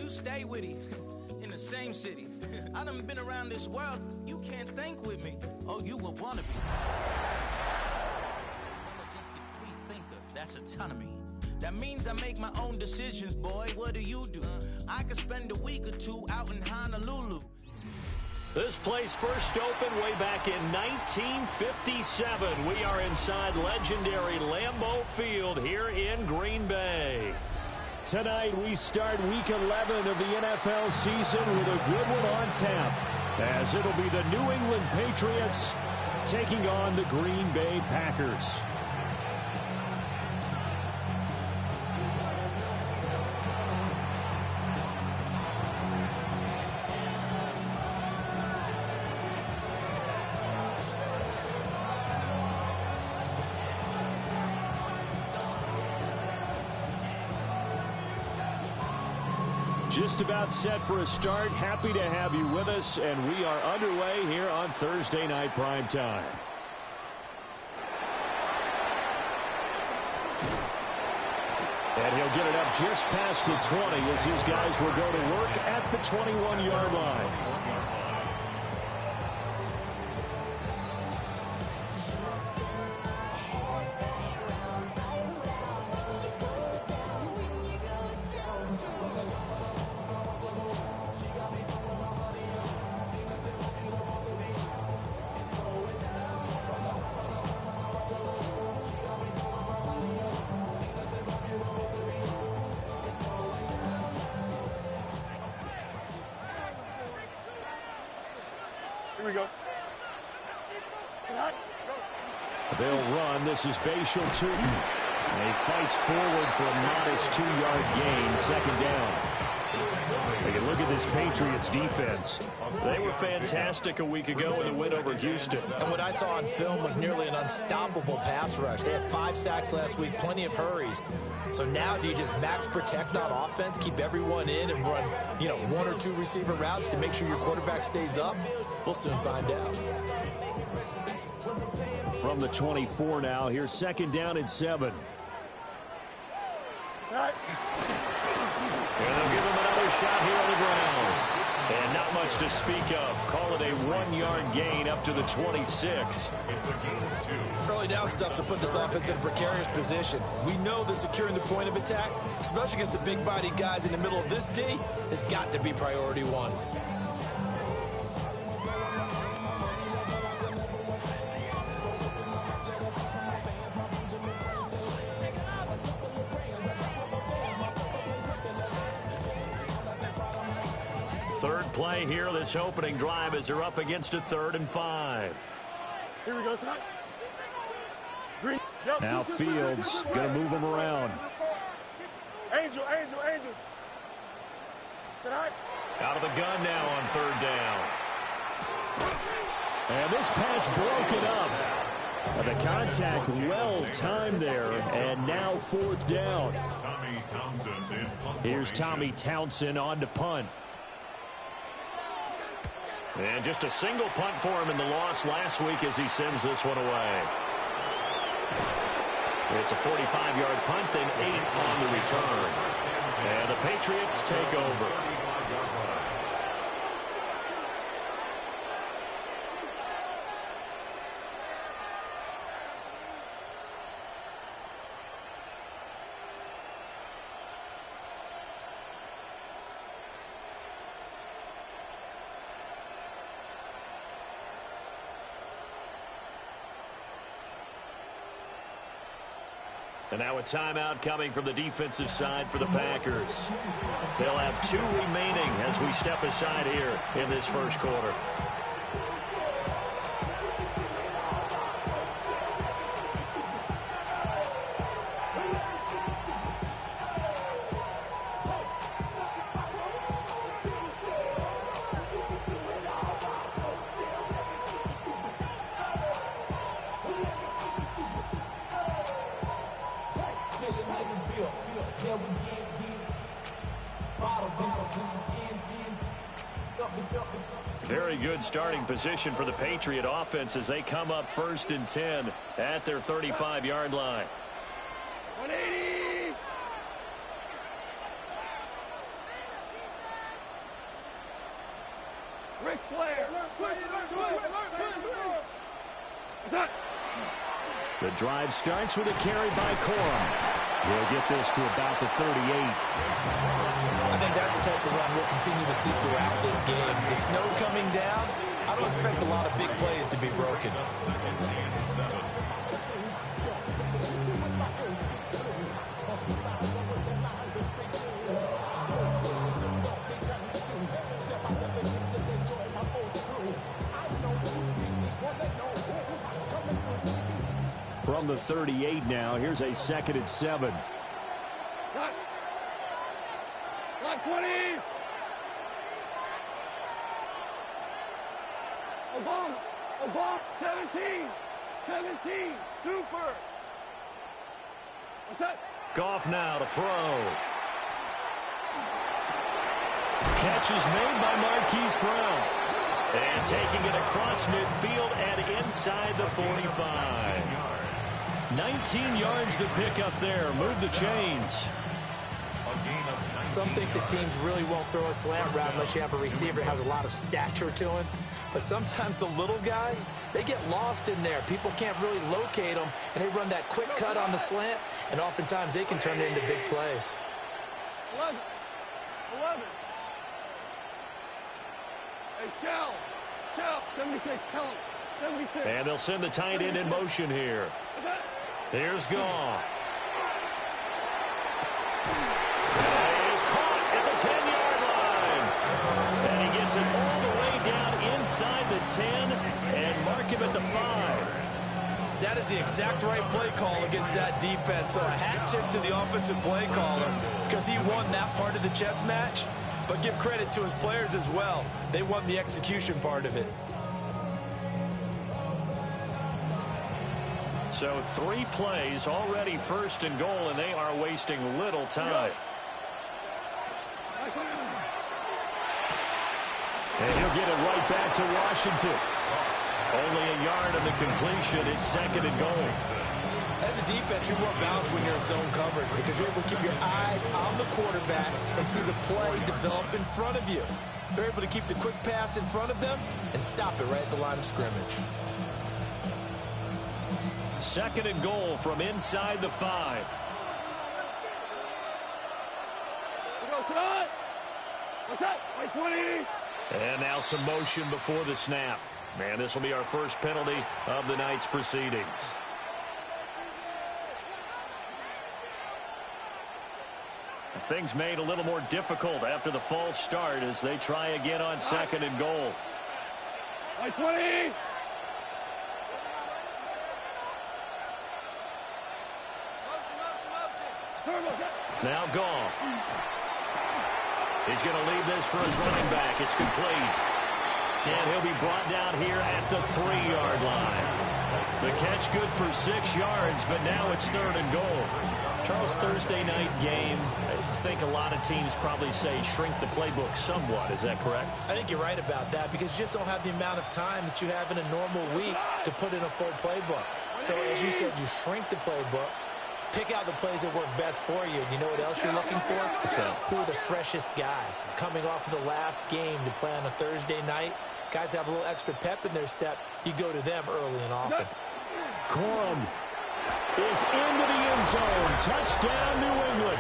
you stay with it in the same city. I done been around this world. You can't think with me. Oh, you would want to be. Just a free thinker. That's autonomy. That means I make my own decisions, boy. What do you do? I could spend a week or two out in Honolulu. This place first opened way back in 1957. We are inside legendary Lambeau Field here in Green Bay. Tonight we start week 11 of the NFL season with a good one on tap, as it'll be the New England Patriots taking on the Green Bay Packers. Just about set for a start. Happy to have you with us, and we are underway here on Thursday Night Primetime. And he'll get it up just past the 20 as his guys will go to work at the 21-yard line. Here we go. They'll run. This is Bashal Tootin. And he fights forward for a modest 2-yard gain. Second down. Take a look at this Patriots defense. They were fantastic a week ago in the win over Houston. And what I saw on film was nearly an unstoppable pass rush. They had 5 sacks last week, plenty of hurries. So now do you just max protect on offense, keep everyone in and run, 1 or 2 receiver routes to make sure your quarterback stays up? We'll soon find out. From the 24 now, here's second down and 7. Right. And they'll give him another shot here on the ground. And not much to speak of. Call it a 1-yard gain up to the 26. Early down stuff to put this offense in a precarious position. We know that securing the point of attack, especially against the big-bodied guys in the middle of this D, has got to be priority 1. Third play here, this opening drive as they're up against a 3rd and 5. Here we go, tonight. Green. Now Fields going to move him around. Angel. Tonight. Out of the gun now on 3rd down. And this pass broken up. And the contact well timed there, and now 4th down. Here's Tommy Townsend on to punt. And just a single punt for him in the loss last week as he sends this one away. It's a 45-yard punt, then 8 on the return. And the Patriots take over. And now a timeout coming from the defensive side for the Packers. They'll have 2 remaining as we step aside here in this first quarter. Very good starting position for the Patriot offense as they come up 1st and 10 at their 35-yard line. 180. The drive starts with a carry by Corum. We'll get this to about the 38. I think that's the type of run we'll continue to see throughout this game. The snow coming down, I don't expect a lot of big plays to be broken. From the 38 now, here's a 2nd and 7. Block 20. Obama, 17. Super. What's that? Goff now to throw. Catch is made by Marquise Brown. And taking it across midfield and inside the 45. 19 yards the pick up there. Move the chains. Some think that teams really won't throw a slant route unless you have a receiver that has a lot of stature to him. But sometimes the little guys, they get lost in there. People can't really locate them, and they run that quick cut on the slant, and oftentimes they can turn it into big plays. 11. Hey, Cal, 76, tell him. 76. And they'll send the tight end in motion here. Here's Goff. He's caught at the 10-yard line. And he gets it all the way down inside the 10 and mark him at the 5. That is the exact right play call against that defense. So a hat tip to the offensive play caller because he won that part of the chess match. But give credit to his players as well. They won the execution part of it. So 3 plays already 1st and goal, and they are wasting little time. And he'll get it right back to Washington. Only a yard on the completion. It's 2nd and goal. As a defense, you're more balanced when you're in zone coverage because you're able to keep your eyes on the quarterback and see the play develop in front of you. They're able to keep the quick pass in front of them and stop it right at the line of scrimmage. 2nd and goal from inside the 5. What's that? 20. And now some motion before the snap. And this will be our first penalty of the night's proceedings. Things made a little more difficult after the false start as they try again on 2nd and goal. 20. Now Goff. He's going to leave this for his running back. It's complete. And he'll be brought down here at the 3-yard line. The catch good for 6 yards, but now it's 3rd and goal. Charles, Thursday night game, I think a lot of teams probably say shrink the playbook somewhat. Is that correct? I think you're right about that because you just don't have the amount of time that you have in a normal week to put in a full playbook. So as you said, you shrink the playbook, pick out the plays that work best for you. You know what else you're looking for? What's that? Who are the freshest guys coming off of the last game to play on a Thursday night? Guys have a little extra pep in their step. You go to them early and often. Corum is into the end zone. Touchdown, New England.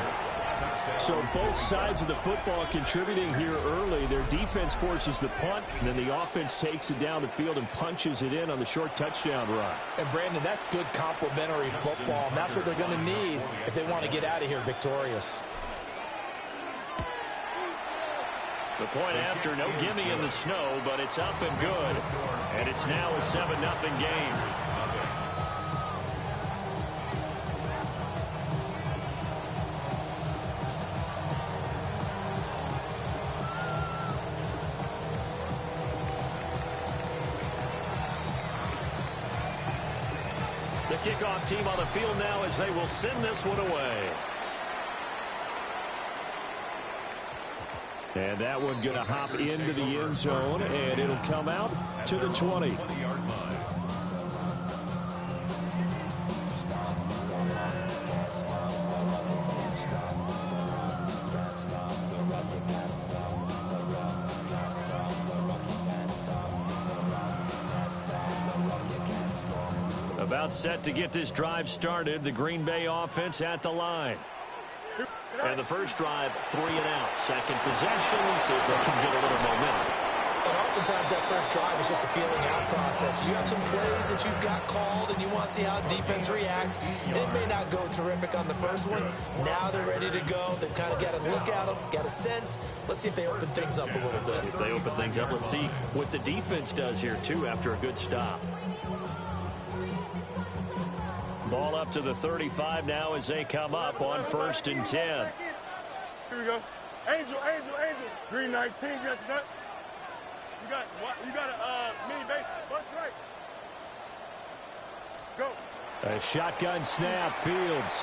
So both sides of the football contributing here early. Their defense forces the punt, and then the offense takes it down the field and punches it in on the short touchdown run. And, Brandon, that's good complementary football, and that's what they're going to need if they want to get out of here victorious. The point after, no gimme in the snow, but it's up and good. And it's now a 7-0 game. The kickoff team on the field now as they will send this one away. And that one going to hop into the end zone, and it'll come out to the 20. About set to get this drive started. The Green Bay offense at the line. And the first drive, 3 and out. Second possession. See if they can get a little momentum. And oftentimes that first drive is just a feeling out process. You have some plays that you've got called and you want to see how defense reacts. It may not go terrific on the first one. Now they're ready to go. They've kind of got to look at them, got a sense. Let's see if they open things up a little bit. See if they open things up. Let's see what the defense does here, too, after a good stop. Ball up to the 35 now as they come up on 1st and 10. Here we go. Angel. Green 19, you got that? You got a mini base. Bunch right. Go. A shotgun snap, Fields.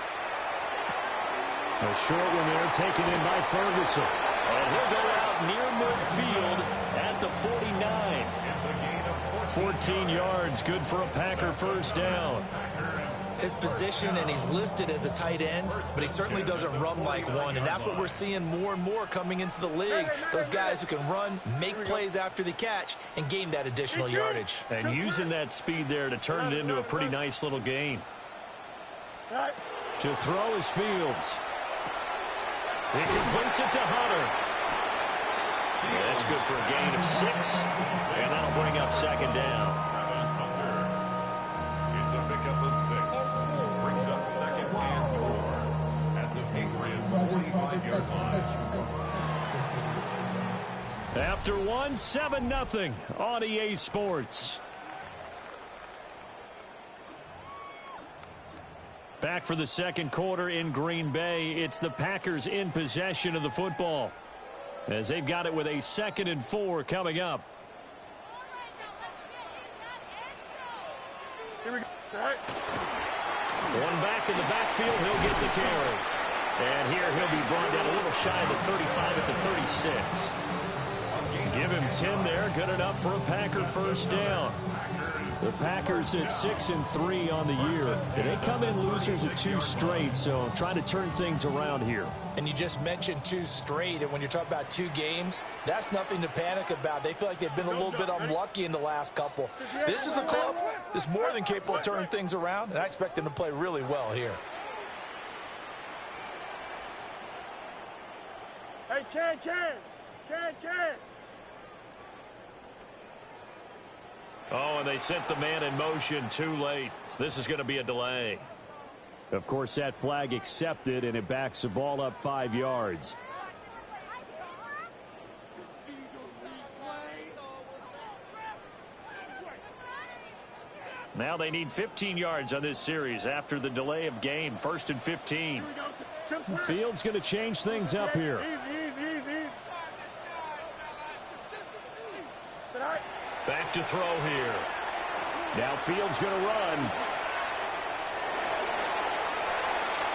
A short one there taken in by Ferguson. And he'll go out near midfield at the 49. 14 yards, good for a Packer first down. His position, and he's listed as a tight end, but he certainly doesn't run like one, and that's what we're seeing more and more coming into the league. Those guys who can run, make plays after the catch, and gain that additional yardage. And using that speed there to turn it into a pretty nice little gain. To throw is Fields. He completes it to Hunter. Yeah, that's good for a gain of 6, and that'll bring up 2nd down. It's a pickup of 6. Brings up 2nd and 4 at the Patriots 45-yard line. After 1, 7-0 on EA Sports. Back for the second quarter in Green Bay. It's the Packers in possession of the football, as they've got it with a 2nd and 4 coming up. Here we go. One back in the backfield, he'll get the carry. And here he'll be brought down a little shy of the 35 at the 36. Give him 10 there, good enough for a Packer first down. The Packers at 6-3 on the year. And they come in losers of 2 straight, so trying to turn things around here. And you just mentioned 2 straight, and when you're talking about 2 games, that's nothing to panic about. They feel like they've been a little bit unlucky in the last couple. This is a club that's more than capable of turning things around, and I expect them to play really well here. Hey, Can. Oh, and they sent the man in motion too late. This is going to be a delay. Of course, that flag accepted, and it backs the ball up 5 yards. Now they need 15 yards on this series after the delay of game. 1st and 15. Fields going to change things up here. Easy. Back to throw here. Now Fields going to run.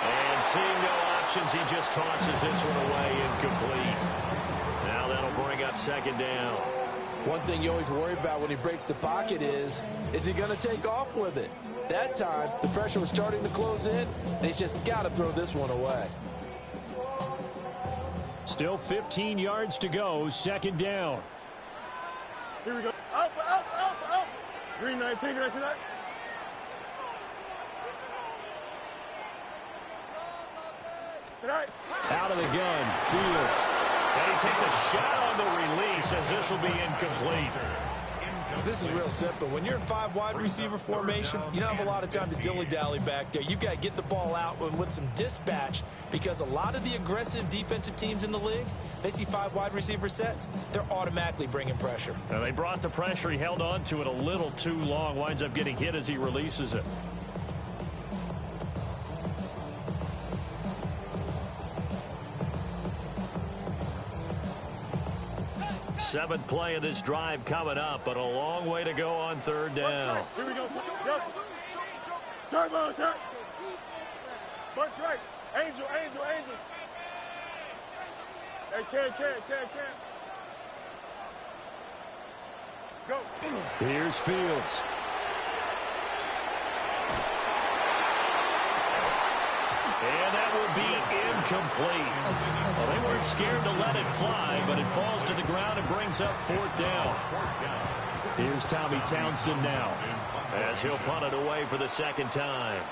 And seeing no options, he just tosses this one away incomplete. Now that'll bring up 2nd down. One thing you always worry about when he breaks the pocket is he going to take off with it? That time, the pressure was starting to close in, and he's just got to throw this one away. Still 15 yards to go, 2nd down. Here we go. Alpha. Green 19, right to that? Tonight. Out of the gun, Fields. And he takes a shot on the release as this will be incomplete. This is real simple. When you're in 5 wide receiver formation, you don't have a lot of time to dilly-dally back there. You've got to get the ball out with some dispatch, because a lot of the aggressive defensive teams in the league, they see 5 wide receiver sets, they're automatically bringing pressure. Now they brought the pressure. He held on to it a little too long. Winds up getting hit as he releases it. Seventh play of this drive coming up, but a long way to go on 3rd down. Here we go. Turbo, sir. Bunch right. Angel. Hey, Can. Go. Here's Fields. And that will be incomplete. Well, they weren't scared to let it fly, but it falls to the ground and brings up 4th down. Here's Tommy Townsend now. as he'll punt it away for the second time.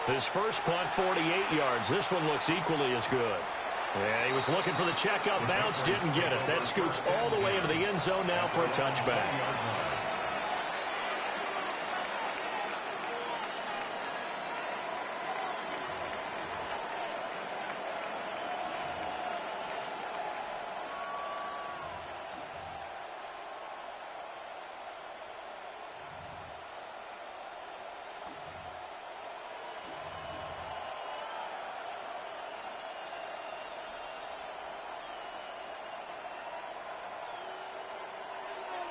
His first punt, 48 yards. This one looks equally as good. Yeah, he was looking for the checkup bounce, didn't get it. That scoots all the way into the end zone now for a touchback.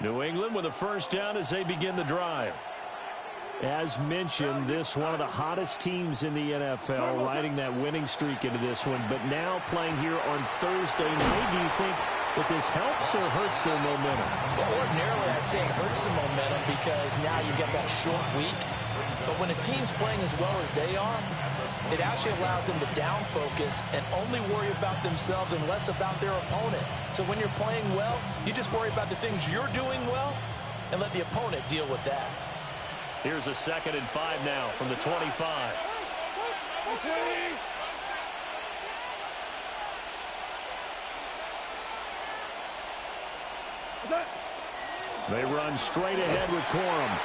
New England with a first down as they begin the drive. As mentioned, this one of the hottest teams in the NFL, riding that winning streak into this one, but now playing here on Thursday night. Do you think that this helps or hurts their momentum? Well, ordinarily, I'd say it hurts the momentum because now you get that short week. But when a team's playing as well as they are, it actually allows them to down focus and only worry about themselves and less about their opponent. So when you're playing well, you just worry about the things you're doing well and let the opponent deal with that. Here's a 2nd and 5 now from the 25. They run straight ahead with Corum.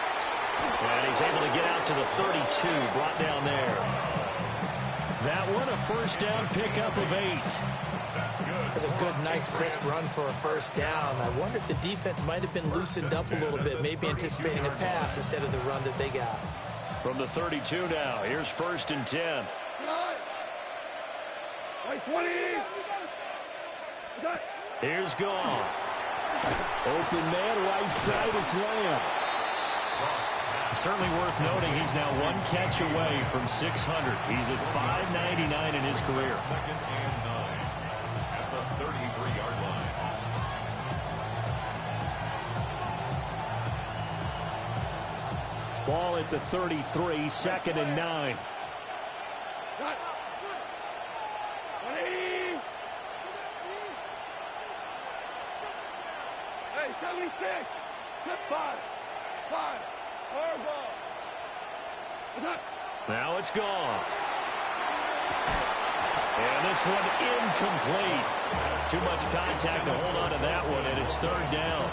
And he's able to get out to the 32, brought down there. That one, a first down pickup of 8. That's a good, nice, crisp run for a first down. I wonder if the defense might have been loosened up a little bit, maybe anticipating a pass instead of the run that they got. From the 32 now, here's 1st and 10. Here's Goff. Open man, right side, it's Lamb. Certainly worth noting he's now one catch away from 600. He's at 599 in his career. 2nd and 9 at the 33-yard line. Ball at the 33, 2nd and 9. Hey, 76. 5. Now it's Goff. And this one incomplete. Too much contact to hold on to that one, and it's 3rd down.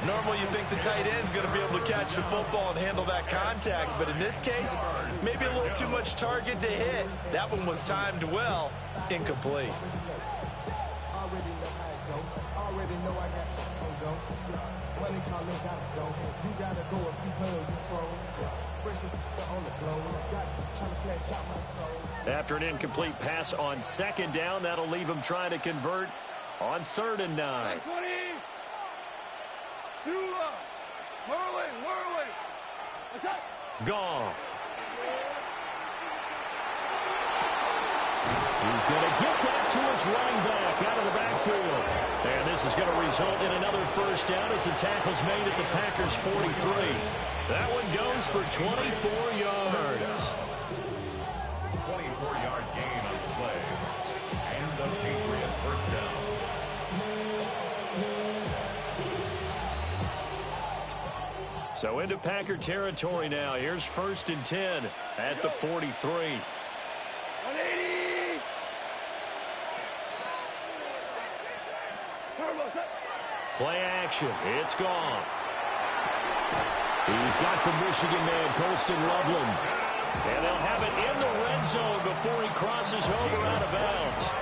Normally you think the tight end's going to be able to catch the football and handle that contact, but in this case, maybe a little too much target to hit. That one was timed well, incomplete. After an incomplete pass on 2nd down, that'll leave him trying to convert on 3rd and 9. Goff. He's going to get that to his running back out of the backfield. And this is going to result in another first down as the tackle's made at the Packers' 43. That one goes for 24 yards. 24-yard gain on the play. And the Patriot first down. So into Packer territory now. Here's 1st and 10 at the 43. 180. Play action. It's Goff. He's got the Michigan man, Colston Loveland. And they'll have it in the red zone before he crosses over out of bounds.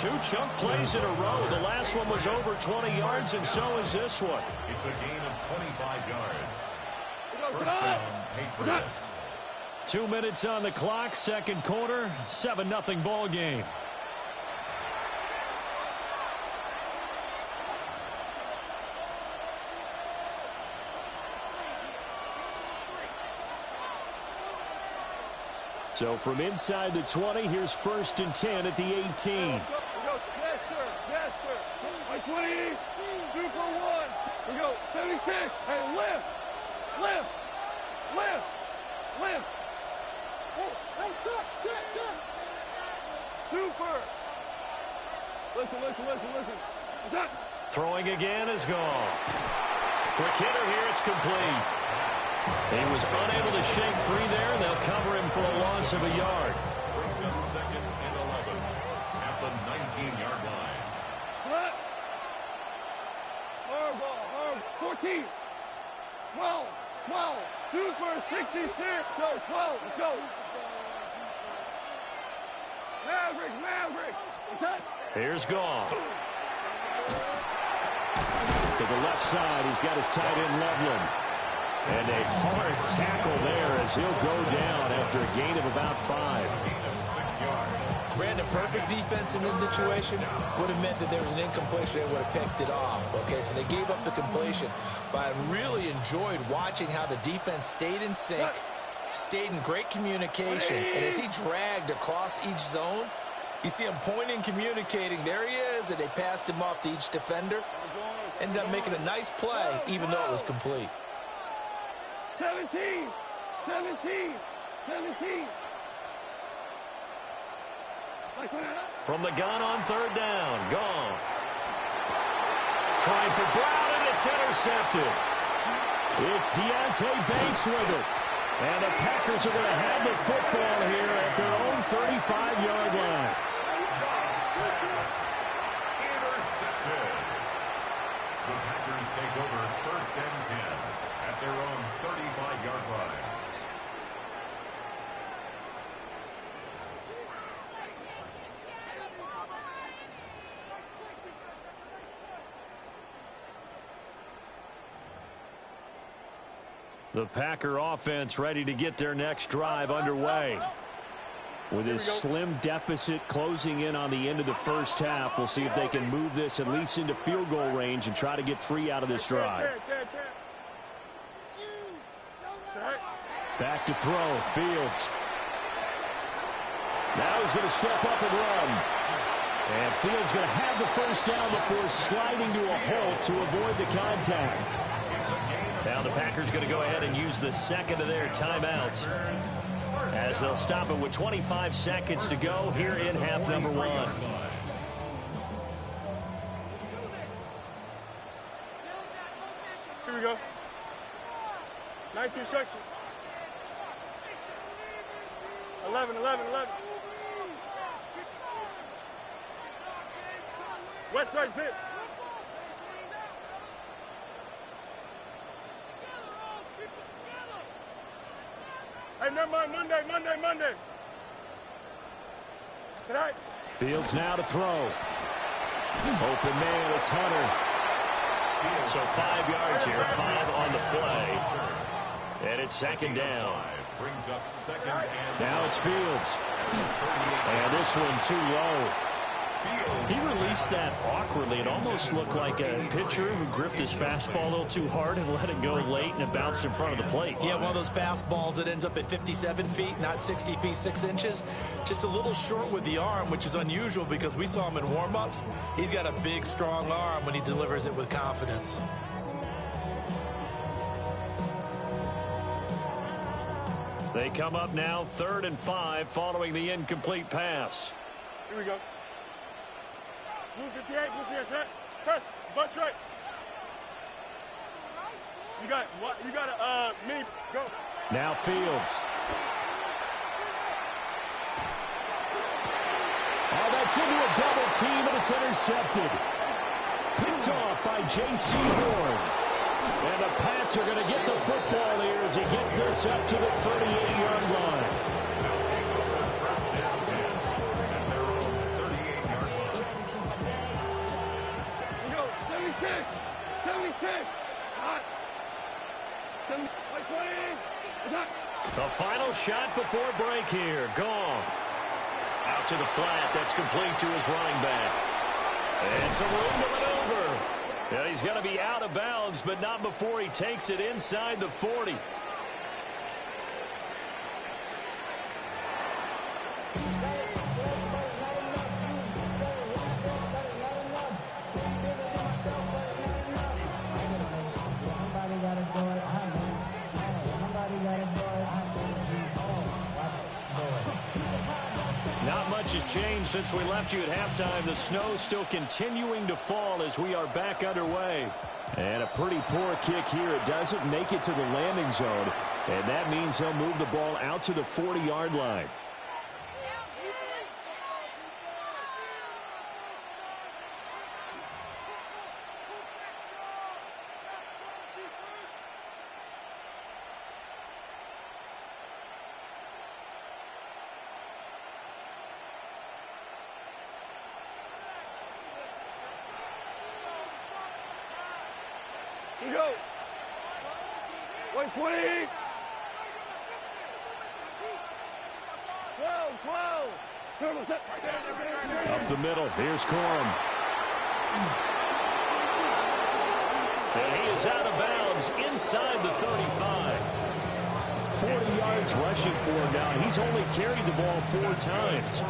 2 chunk plays in a row. The last one was over 20 yards, and so is this one. It's a gain of 25 yards. First down, Patriots. 2 minutes on the clock, 2nd quarter, 7-0 ball game. So from inside the 20, here's 1st and 10 at the 18. Yes, sir. Yes, sir. 120. 2 for 1. We go. 76. Hey, lift. Oh, hey, check. Super. Listen. Throwing again is gone. Quick hitter here, it's complete. He was unable to shake free there, and they'll cover him for a loss of a yard. Brings up 2nd and 11 at the 19-yard line. 14, 12, 12, 2 for 66, go, 12, let's go. Maverick. Here's Goff. To the left side, he's got his tight end Loveland. And a hard tackle there as he'll go down after a gain of about 5. Brandon, perfect defense in this situation would have meant that there was an incompletion. They would have picked it off. Okay, so they gave up the completion. But I really enjoyed watching how the defense stayed in sync, stayed in great communication. And as he dragged across each zone, you see him pointing, communicating. There he is, and they passed him off to each defender. Ended up making a nice play, even though it was complete. 17. From the gun on 3rd down, Goff. Trying for Brown, and it's intercepted. It's Deontay Banks with it. And the Packers are going to have the football here at their own 35-yard line. Intercepted. The Packers take over 1st and 10 at their own 35-yard line. The Packer offense ready to get their next drive underway. With his slim deficit closing in on the end of the first half, we'll see if they can move this at least into field goal range and try to get 3 out of this drive. Back to throw, Fields. Now he's going to step up and run. And Fields going to have the first down before sliding to a halt to avoid the contact. Now the Packers going to go ahead and use the second of their timeouts as they'll stop it with 25 seconds to go here in half number 1. Here we go. 19 section. 11. West side zip. Hey, never mind, Monday. Tonight. Fields now to throw. Open man, it's Hunter. So 5 yards here, 5 on the play. And it's 2nd down. Brings up 2nd and Now it's Fields. And this one too low. He released that awkwardly. It almost looked like a pitcher who gripped his fastball a little too hard and let it go late, and it bounced in front of the plate. Yeah, one of those fastballs that ends up at 57 feet, not 60 feet, 6 inches. Just a little short with the arm, which is unusual because we saw him in warm-ups. He's got a big, strong arm when he delivers it with confidence. They come up now 3rd and 5 following the incomplete pass. Here we go. Blue 58, set. Test, butt straight. You got a mini, go. Now Fields. Oh, that's into a double team, and it's intercepted. Picked off by J.C. Ward. And the Pats are going to get the football here as he gets this up to the 38-yard line. 76. The final shot before break here. Goff. Out to the flat. That's complete to his running back. And some room to maneuver. Yeah, he's going to be out of bounds, but not before he takes it inside the 40. much has changed since we left you at halftime. The snow still continuing to fall as we are back underway. And a pretty poor kick here. It doesn't make it to the landing zone. And that means he'll move the ball out to the 40-yard line. Here we go. 120. 12. Up the middle. Here's Corum. And he is out of bounds inside the 35. 40 yards rushing for him now. He's only carried the ball 4 times.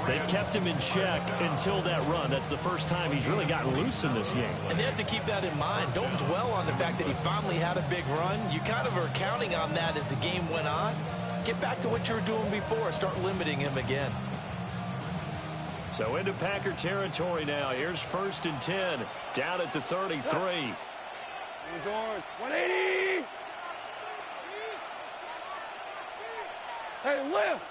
They've kept him in check until that run. That's the first time he's really gotten loose in this game. And they have to keep that in mind. Don't dwell on the fact that he finally had a big run. You kind of are counting on that as the game went on. Get back to what you were doing before. Start limiting him again. So into Packer territory now. Here's 1st and 10. Down at the 33. He's on. 180. Hey, lift.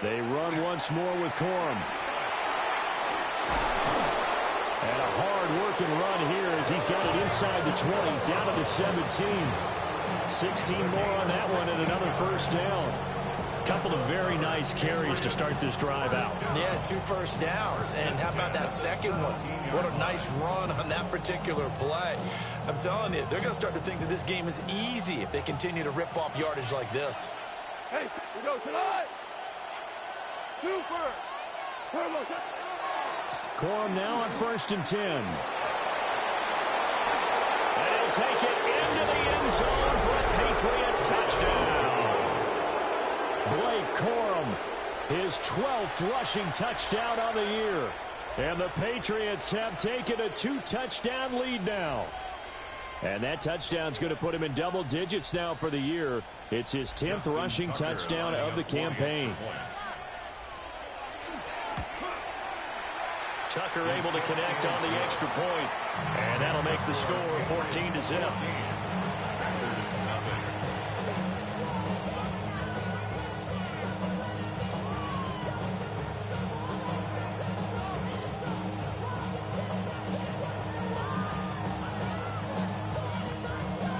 They run once more with Corum. And a hard-working run here as he's got it inside the 20, down to the 17. 16 more on that one and another first down. Couple of very nice carries to start this drive out. Yeah, 2 first downs. And how about that second one? What a nice run on that particular play. I'm telling you, they're going to start to think that this game is easy if they continue to rip off yardage like this. Hey, we go tonight. 2 first. Corum now on 1st and 10. And he'll take it into the end zone for a Patriot touchdown. Blake Corum, his 12th rushing touchdown of the year. And the Patriots have taken a 2-touchdown lead now. And that touchdown's going to put him in double digits now for the year. It's his 10th rushing touchdown of the campaign. Tucker able to connect on the extra point. And that'll make the score 14-0.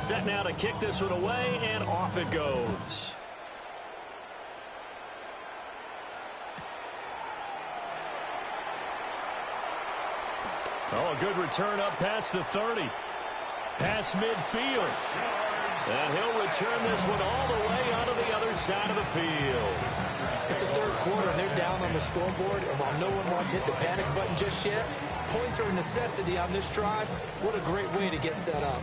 Set now to kick this one away, and off it goes. Oh, a good return up past the 30. Past midfield. And he'll return this one all the way onto the other side of the field. It's the 3rd quarter, and they're down on the scoreboard. And while no one wants to hit the panic button just yet, points are a necessity on this drive. What a great way to get set up.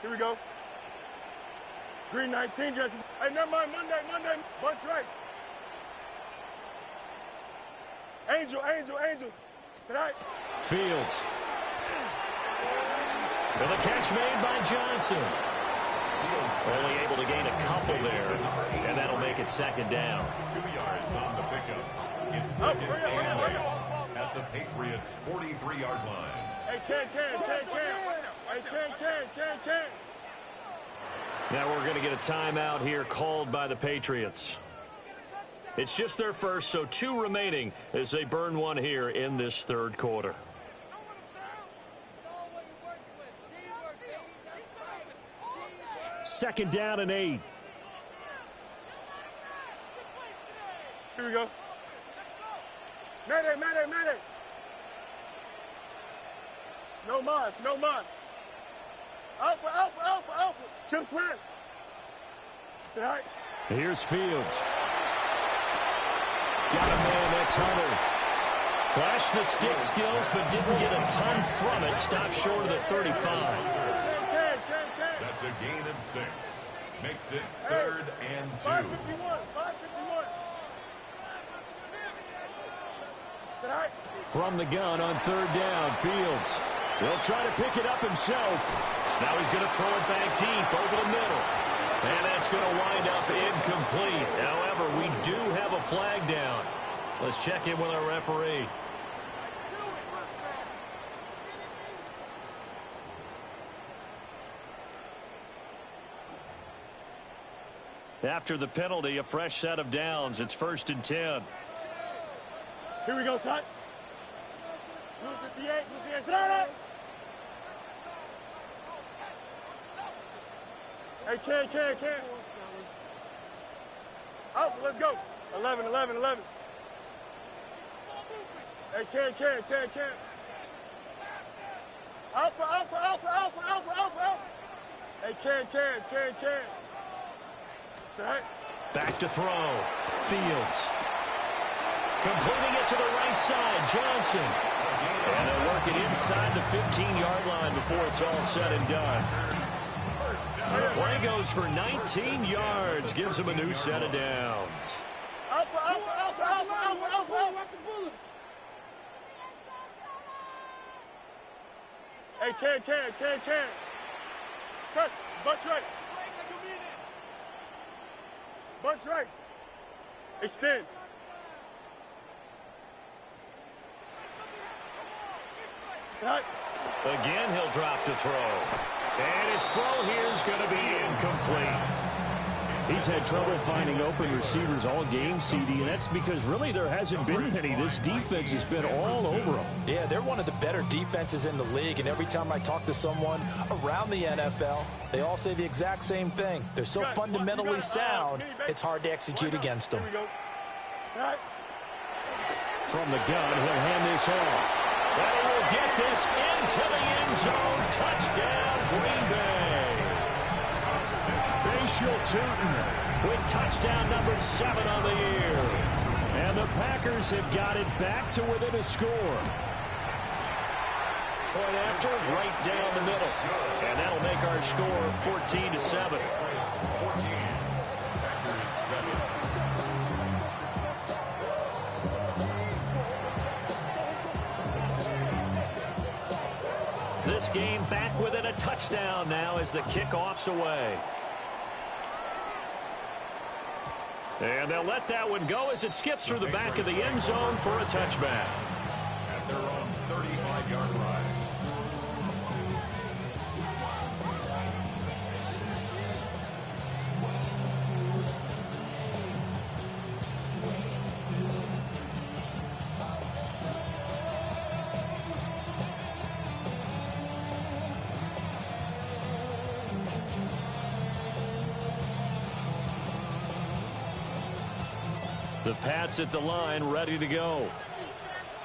Here we go. Green 19 dresses. Hey, never mind. Monday. Bunch right. Angel. Tonight. Fields. And the catch made by Johnson. Only able to gain a couple there. And that'll make it 2nd down. 2 yards on the pickup. It's 2nd and 8 at the Patriots' 43-yard line. Hey, can. Now we're going to get a timeout here called by the Patriots. It's just their first, so 2 remaining as they burn one here in this 3rd quarter. Second down and 8. Here we go. Mayday. No mas. Alpha. Chip slant. Tonight. Here's Fields. Got a man, that's Hunter. Flashed the stick skills, but didn't get a ton from it. Stopped short of the 35. That's That's a gain of 6. Makes it 3rd and 2. 551. 551. From the gun on 3rd down, Fields. He'll try to pick it up himself. Now he's going to throw it back deep over the middle. And that's going to wind up incomplete. However, we do have a flag down. Let's check in with our referee. After the penalty, a fresh set of downs. It's 1st and 10. Here we go, son. Blue 58, blue 58. Sit down. Hey, Ken. Out, let's go. 11. Hey, Ken. Alpha. Hey, Ken. Back to throw. Fields. Completing it to the right side. Johnson. And they'll work it inside the 15-yard line before it's all said and done. The play goes for 19 yards. Gives him a new set of downs. Alpha. Hey, Ken. Touch. Bunch right. Extend. Again, he'll drop to throw. And his throw here is going to be incomplete. He's had trouble finding open receivers all game, CD, and that's because really there hasn't been many. This defense has been all over them. Yeah, they're one of the better defenses in the league, and every time I talk to someone around the NFL, they all say the exact same thing. They're so fundamentally sound, it's hard to execute against them. From the gun, he'll hand this off. And he will get this into the end zone. Touchdown, Green Bay. Bashal Tootin with touchdown number 7 on the year. And the Packers have got it back to within a score. Point after, right down the middle. And that'll make our score 14-7. This game back within a touchdown now as the kickoff's away. And they'll let that one go as it skips through the back of the end zone for a touchback. At their own 35-yard line. The Pats at the line, ready to go.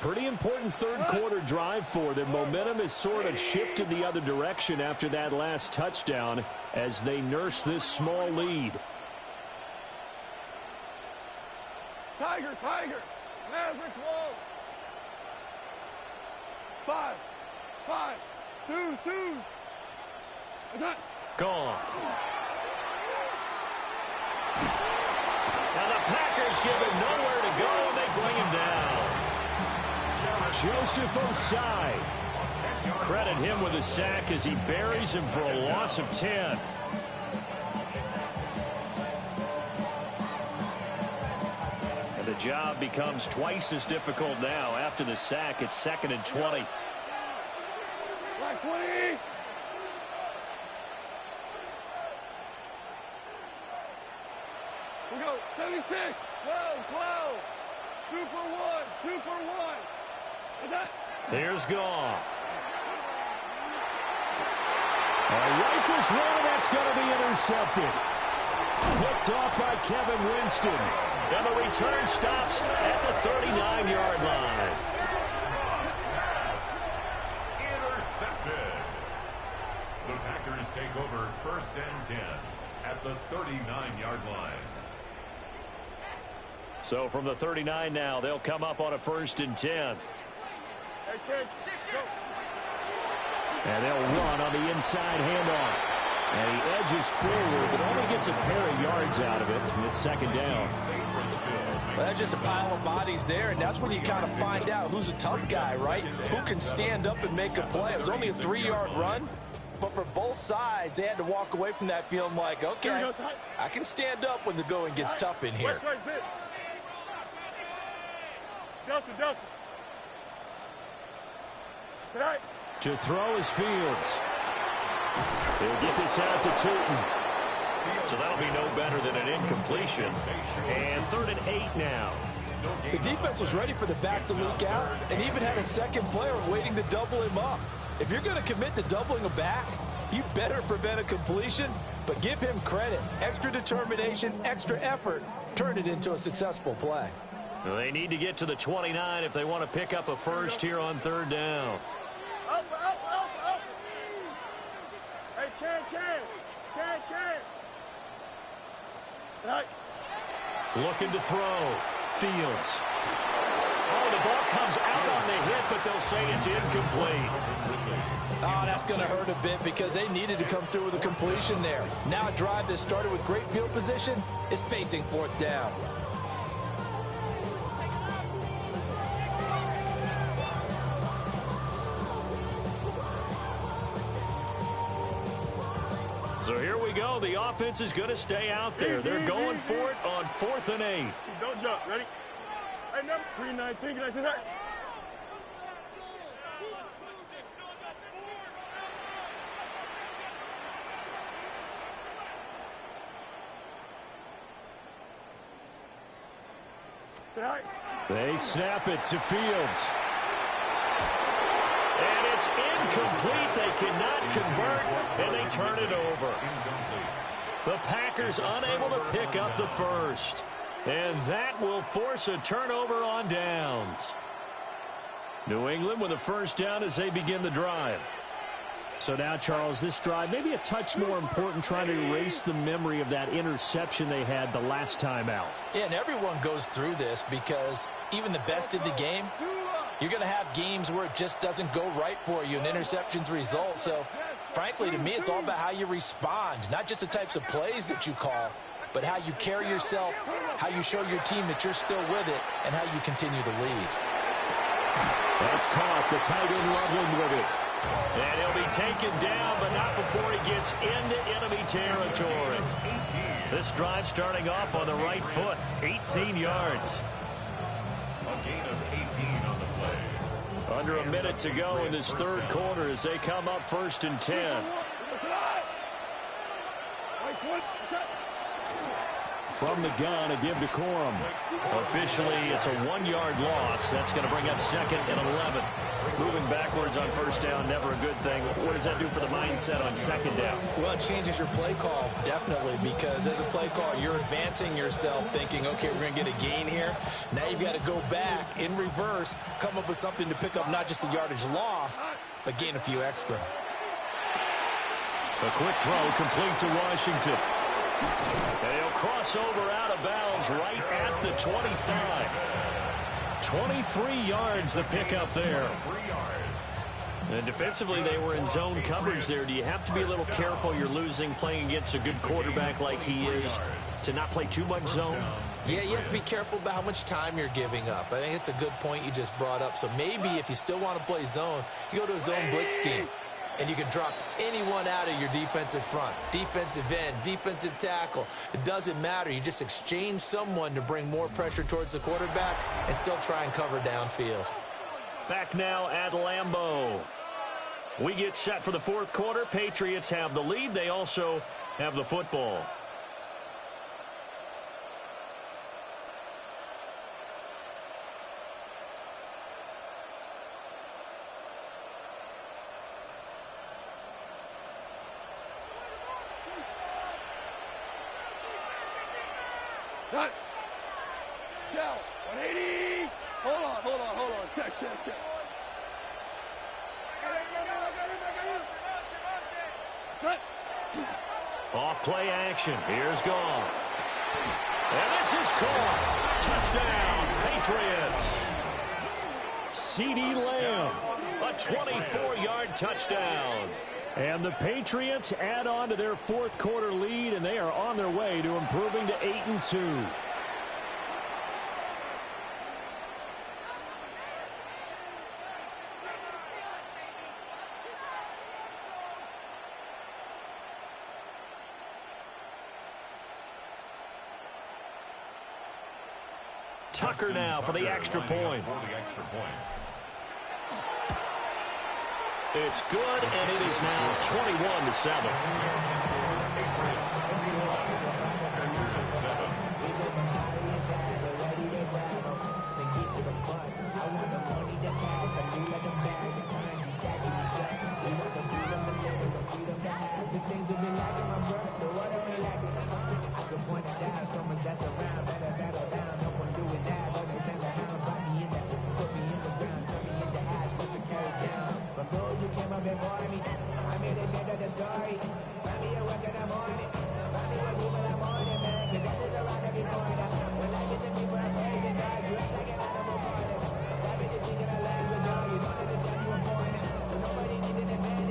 Pretty important third quarter drive for them. Momentum has sort of shifted the other direction after that last touchdown as they nurse this small lead. Tiger. Maverick wall. 5. Twos. Gone. And the Packers give him nowhere to go, and they bring him down. Joseph Osai. Credit him with a sack as he buries him for a loss of 10. And the job becomes twice as difficult now. After the sack, it's 2nd and 20. Black 20. We go 76, 12. Super one. Is that? Here's Goff. Rifles one, that's going to be intercepted. Picked off by Kevin Winston. And the return stops at the 39-yard line. Intercepted. The Packers take over 1st and 10 at the 39-yard line. So from the 39 now, they'll come up on a 1st and 10. Hey, kids, go. And they'll run on the inside handoff. And he edges forward, but only gets a pair of yards out of it, and it's second down. Well, that's just a pile of bodies there, and that's when you kind of find out who's a tough guy, right? Who can stand up and make a play. It was only a 3-yard run, but for both sides, they had to walk away from that feeling like, okay, I can stand up when the going gets tough in here. Delta. Tonight. To throw is Fields. He'll get this out to Tootin. So that'll be no better than an incompletion. And 3rd and 8 now. The defense was ready for the back to leak out and even had a second player waiting to double him up. If you're going to commit to doubling a back, you better prevent a completion, but give him credit. Extra determination, extra effort, turn it into a successful play. They need to get to the 29 if they want to pick up a first here on 3rd down. Up. Hey, can. Tonight. Looking to throw. Fields. Oh, the ball comes out on the hit, but they'll say it's incomplete. Oh, that's going to hurt a bit because they needed to come through with a completion there. Now a drive that started with great field position is facing 4th down. So here we go. The offense is going to stay out there. They're going for it on 4th and 8. Don't jump. Ready? Hey, number 319. Can I say that? They snap it to Fields. And it's incomplete. They cannot convert, and they turn it over. The Packers unable to pick up the first. And that will force a turnover on downs. New England with a first down as they begin the drive. So now, Charles, this drive maybe a touch more important, trying to erase the memory of that interception they had the last time out. Yeah, and everyone goes through this because even the best in the game, you're going to have games where it just doesn't go right for you and interceptions result. So, frankly, to me, it's all about how you respond, not just the types of plays that you call, but how you carry yourself, how you show your team that you're still with it, and how you continue to lead. That's caught. The tight end Loveland with it. And he'll be taken down, but not before he gets into enemy territory. This drive starting off on the right foot, 18 yards. A gain of 18 on the play. Under a minute to go in this third quarter as they come up 1st and 10. From the gun, a give to Corum. Officially, it's a 1-yard loss. That's going to bring up 2nd and 11. Moving backwards on first down, never a good thing. What does that do for the mindset on 2nd down? Well, it changes your play call, definitely, because as a play call, you're advancing yourself thinking, okay, we're going to get a gain here. Now you've got to go back in reverse, come up with something to pick up not just the yardage lost, but gain a few extra. A quick throw complete to Washington. And he'll cross over out of bounds right at the 25. 23 yards the pickup there. And defensively, they were in zone coverage there. Do you have to be a little careful? You're losing playing against a good quarterback like he is to not play too much zone? Yeah, you have to be careful about how much time you're giving up. I think it's a good point you just brought up. So maybe if you still want to play zone, you go to a zone blitz scheme. And you can drop anyone out of your defensive front, defensive end, defensive tackle. It doesn't matter. You just exchange someone to bring more pressure towards the quarterback and still try and cover downfield. Back now at Lambeau. We get set for the fourth quarter. Patriots have the lead. They also have the football. Cut. Shell. 180. Hold on. Check. Cut. Off play action. Here's Goff. And this is caught. Touchdown, Patriots. CeeDee Lamb. A 24-yard touchdown. And the Patriots add on to their fourth quarter lead, and they are on their way to improving to 8-2. Tucker now for the extra point. It's good, and it is now 21-7.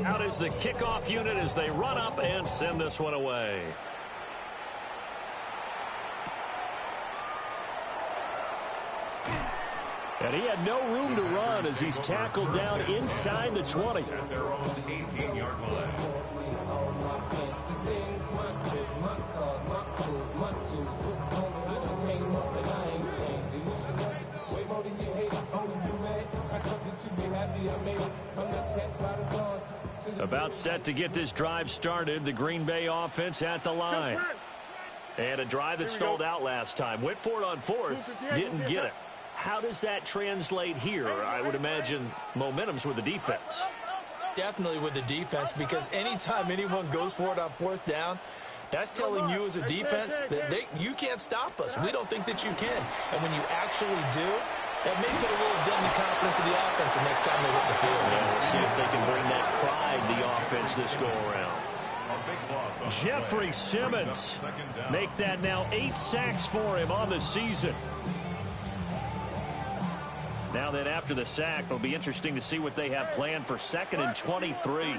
Out is the kickoff unit as they run up and send this one away. And he had no room to run as he's tackled down inside the 20. At their own 18-yard line. About set to get this drive started. The Green Bay offense at the line. And a drive that stalled out last time. Went for it on fourth. Didn't get it. How does that translate here? I would imagine momentum's with the defense. Definitely with the defense, because anytime anyone goes for it on fourth down, that's telling you as a defense that you can't stop us. We don't think that you can. And when you actually do, that may put a little dent in the confidence of the offense the next time they hit the field. Yeah, we'll see if they can bring that pride to the offense this go-around. Jeffrey Simmons, make that now 8 sacks for him on the season. Now then, after the sack, it'll be interesting to see what they have planned for 2nd and 23.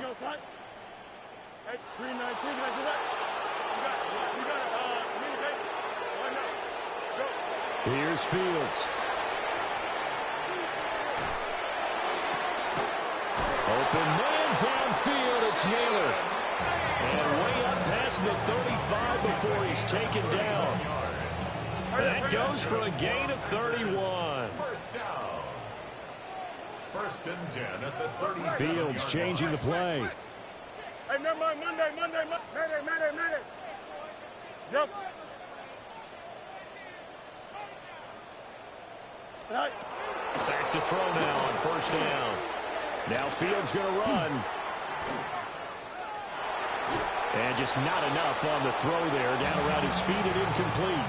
Here's Fields. Open man downfield. It's Naylor. And way up past the 35 before he's taken down. That goes for a gain of 31. First down. 1st and 10 at the 30. Fields changing the play. Hey, never mind. Monday. Yes. Back to throw now on 1st down. Now Fields going to run. And just not enough on the throw there. Down around his feet and incomplete.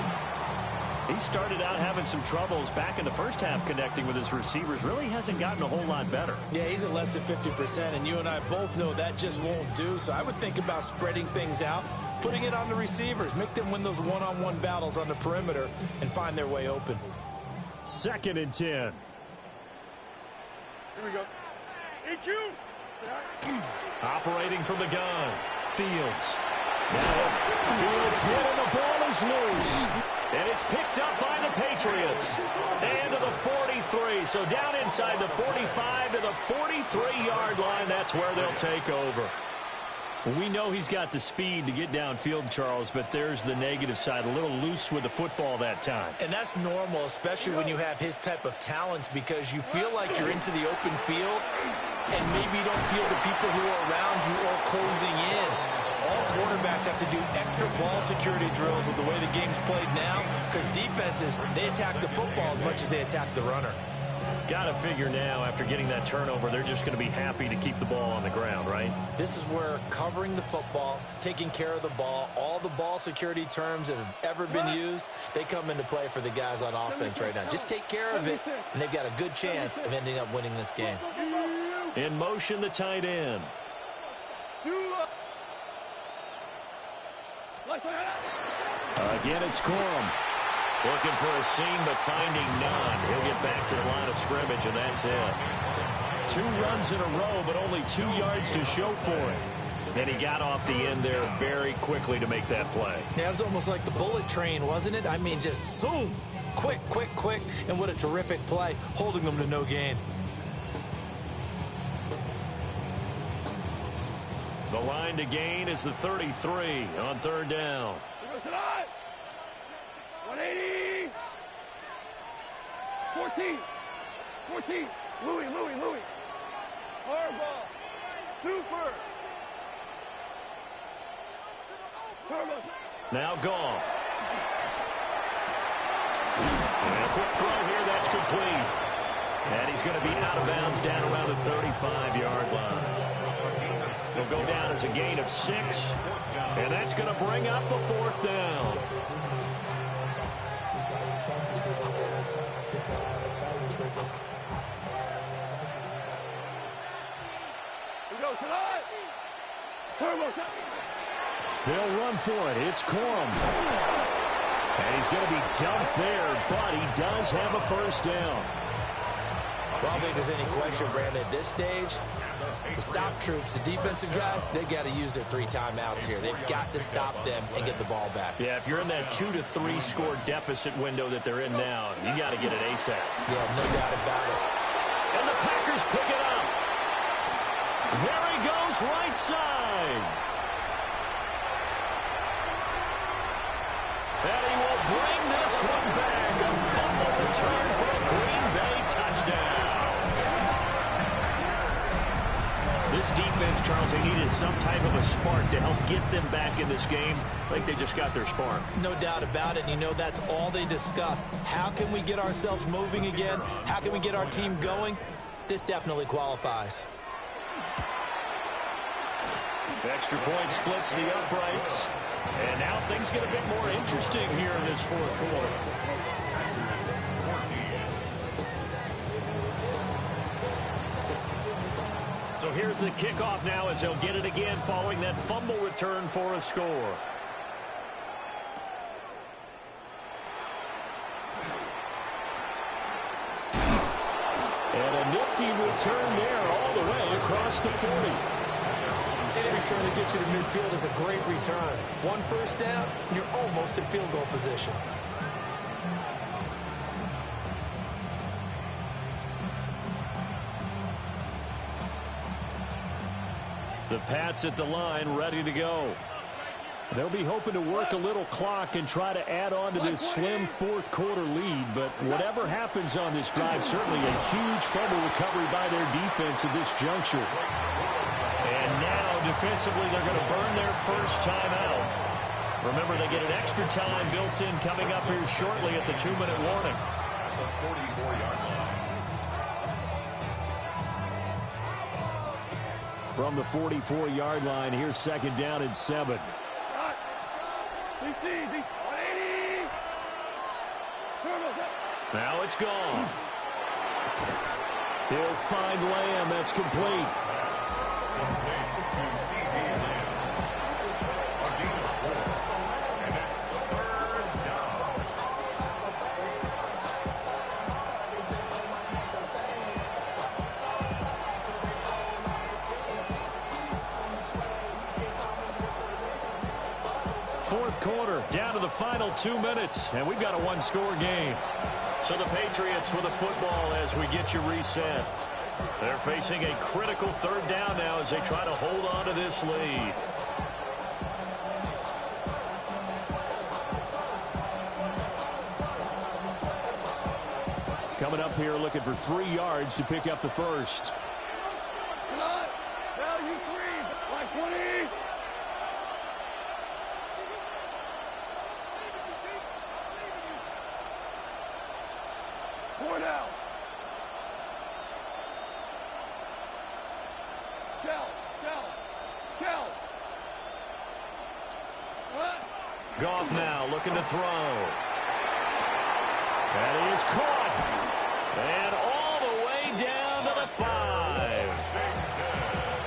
He started out having some troubles back in the first half connecting with his receivers. Really hasn't gotten a whole lot better. Yeah, he's at less than 50%, and you and I both know that just won't do. So I would think about spreading things out, putting it on the receivers, make them win those one-on-one battles on the perimeter and find their way open. 2nd and 10. Here we go. EQ. Operating from the gun. Fields. Now Fields hit and the ball is loose. And it's picked up by the Patriots. And to the 43. So down inside the 45 to the 43-yard line. That's where they'll take over. We know he's got the speed to get downfield, Charles, but there's the negative side. A little loose with the football that time. And that's normal, especially when you have his type of talents, because you feel like you're into the open field and maybe you don't feel the people who are around you or closing in. All quarterbacks have to do extra ball security drills with the way the game's played now, because defenses, they attack the football as much as they attack the runner. Got to figure now, after getting that turnover, they're just going to be happy to keep the ball on the ground, right? This is where covering the football, taking care of the ball, all the ball security terms that have ever been used, they come into play for the guys on offense right now. Just take care of it, and they've got a good chance of ending up winning this game. In motion, the tight end. Again, it's Corum. Looking for a seam, but finding none. He'll get back to the line of scrimmage, and that's it. 2 runs in a row, but only 2 yards to show for it. And he got off the end there very quickly to make that play. Yeah, it was almost like the bullet train, wasn't it? I mean, just zoom, quick, quick, quick. And what a terrific play, holding them to no gain. The line to gain is the 33 on third down. 180. 14. Louis. Hardball. Super. Now Goff. And a quick throw here, that's complete. And he's going to be out of bounds down around the 35-yard line. He'll go down as a gain of 6. And that's going to bring up a fourth down. They'll run for it. It's Corum. And he's going to be dumped there, but he does have a first down. Well, I don't think there's any question, Brandon, at this stage, the stop troops, the defensive guys, they got to use their 3 timeouts here. They've got to stop them and get the ball back. Yeah, if you're in that 2 to 3 score deficit window that they're in now, you got to get it ASAP. Yeah, no doubt about it. And the Packers pick it up. There he goes, right side. And he will bring this one back. A fumble return for a Green Bay touchdown. This defense, Charles, they needed some type of a spark to help get them back in this game. I think they just got their spark. No doubt about it. And you know, that's all they discussed. How can we get ourselves moving again? How can we get our team going? This definitely qualifies. Extra point splits the uprights. And now things get a bit more interesting here in this fourth quarter. So here's the kickoff now as they'll get it again following that fumble return for a score. And a nifty return there all the way across the 40. Any return that gets you to midfield is a great return. 1 first down, and you're almost in field goal position. The Pats at the line, ready to go. They'll be hoping to work a little clock and try to add on to this slim fourth quarter lead. But whatever happens on this drive, certainly a huge fumble recovery by their defense at this juncture. And now, defensively, they're going to burn their first time out. Remember, they get an extra time built in coming up here shortly at the 2-minute warning. The 44-yard line. From the 44-yard line, here's second down and 7. Now it's gone. He'll find Lamb. That's complete. Fourth quarter, down to the final 2 minutes, and we've got a one-score game. So the Patriots with a football as we get you reset. They're facing a critical third down now as they try to hold on to this lead. Coming up here looking for 3 yards to pick up the first. Come on. Now you 3. Like 20. Four down. Shell. Goff now looking to throw. That is caught. And all the way down to the 5.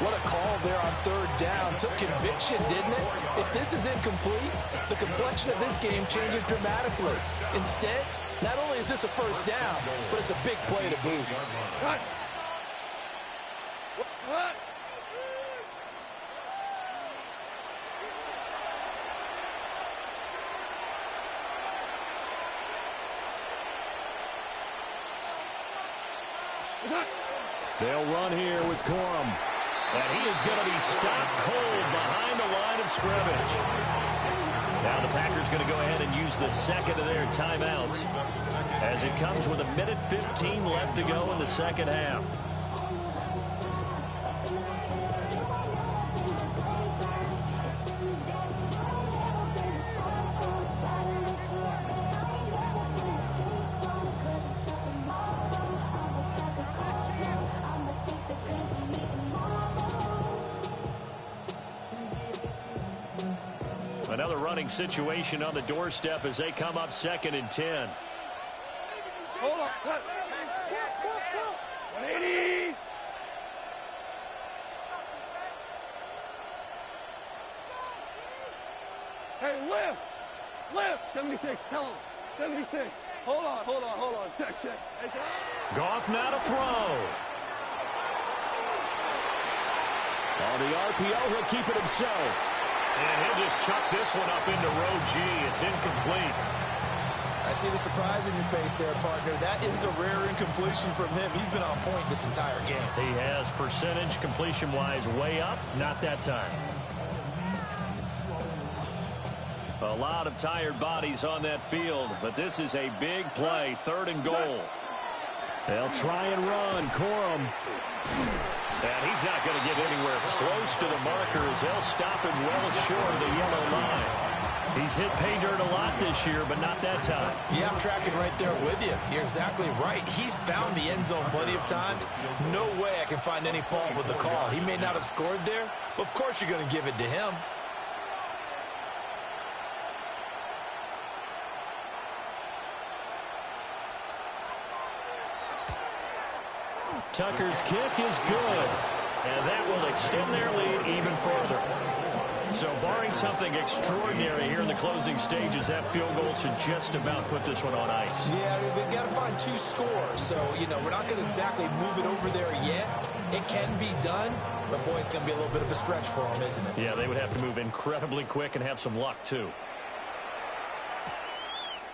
What a call there on third down. Took conviction, didn't it? If this is incomplete, the complexion of this game changes dramatically. Instead, not only is this a first down, but it's a big play to boot. What? They'll run here with Corum. And he is going to be stopped cold behind the line of scrimmage. Now the Packers going to go ahead and use the second of their timeouts as it comes with 1:15 left to go in the second half. Another running situation on the doorstep as they come up 2nd and 10. Hold on. 180. Hey, lift. 76. Tell him. 76. Hold on. Check. Hey, Goff now to throw. On the RPO, he'll keep it himself. And he'll just chuck this one up into row G. It's incomplete. I see the surprise in your face there, partner. That is a rare incompletion from him. He's been on point this entire game. He has percentage completion-wise way up. Not that time. A lot of tired bodies on that field, but this is a big play. 3rd and goal. They'll try and run. Corum. And he's not going to get anywhere close to the marker as they'll stop him well short of the yellow line. He's hit pay dirt a lot this year, but not that time. Yeah, I'm tracking right there with you. You're exactly right. He's found the end zone plenty of times. No way I can find any fault with the call. He may not have scored there, but of course you're going to give it to him. Tucker's kick is good, and that will extend their lead even further. So barring something extraordinary here in the closing stages, that field goal should just about put this one on ice. Yeah, we've got to find 2 scores. So, we're not going to exactly move it over there yet. It can be done, but boy, it's going to be a little bit of a stretch for them, isn't it? Yeah, they would have to move incredibly quick and have some luck, too.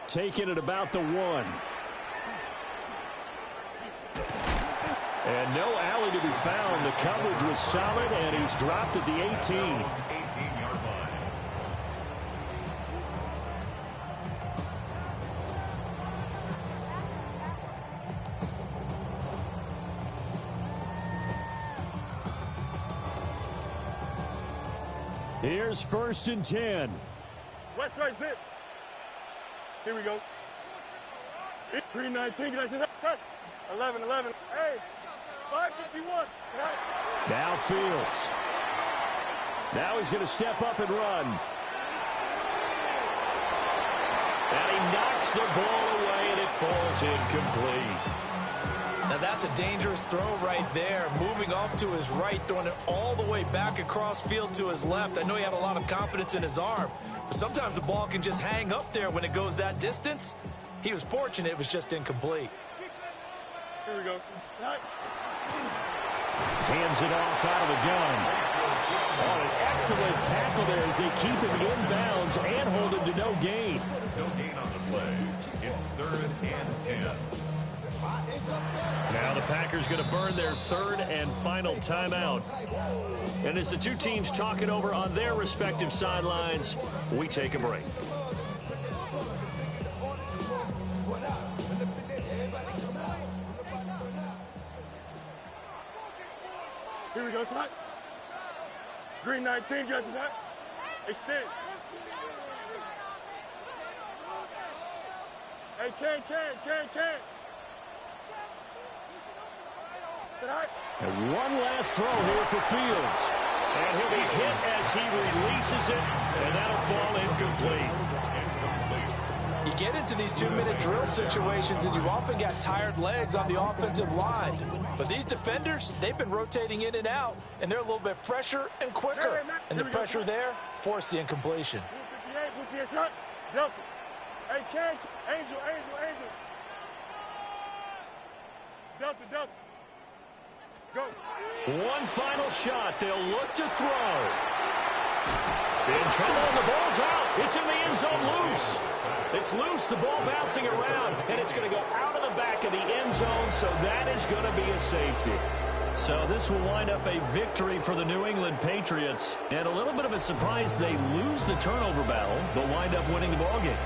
Taking it about the 1. And no alley to be found. The coverage was solid, and he's dropped at the 18. 18-yard line. Here's 1st and 10. West right zip. Here we go. 319. Test. 11. Hey. 551. Now Fields. Now he's going to step up and run. And he knocks the ball away, and it falls incomplete. Now that's a dangerous throw right there. Moving off to his right, throwing it all the way back across field to his left. I know he had a lot of confidence in his arm, but sometimes the ball can just hang up there when it goes that distance. He was fortunate it was just incomplete. Here we go. Hands it off out of the gun. Oh, an excellent tackle there as they keep him inbounds and hold him to no gain. No gain on the play. It's 3rd and 10. Now the Packers going to burn their 3rd and final timeout. And as the two teams talk it over on their respective sidelines, we take a break. Here we go, slot. Green 19, get to that. Extend. Hey, can. Sit high. And one last throw here for Fields. And he'll be hit as he releases it, and that'll fall incomplete. You get into these 2-minute drill situations, and you often got tired legs on the offensive line. But these defenders, they've been rotating in and out, and they're a little bit fresher and quicker. And the pressure there forced the incompletion. 58, not Delta. Hey, can, Angel. Delta. Go. One final shot. They'll look to throw. In trouble, and the ball's out. It's in the end zone loose. It's loose, the ball bouncing around, and it's going to go out of the back of the end zone, so that is going to be a safety. So this will wind up a victory for the New England Patriots. And a little bit of a surprise, they lose the turnover battle, but wind up winning the ballgame.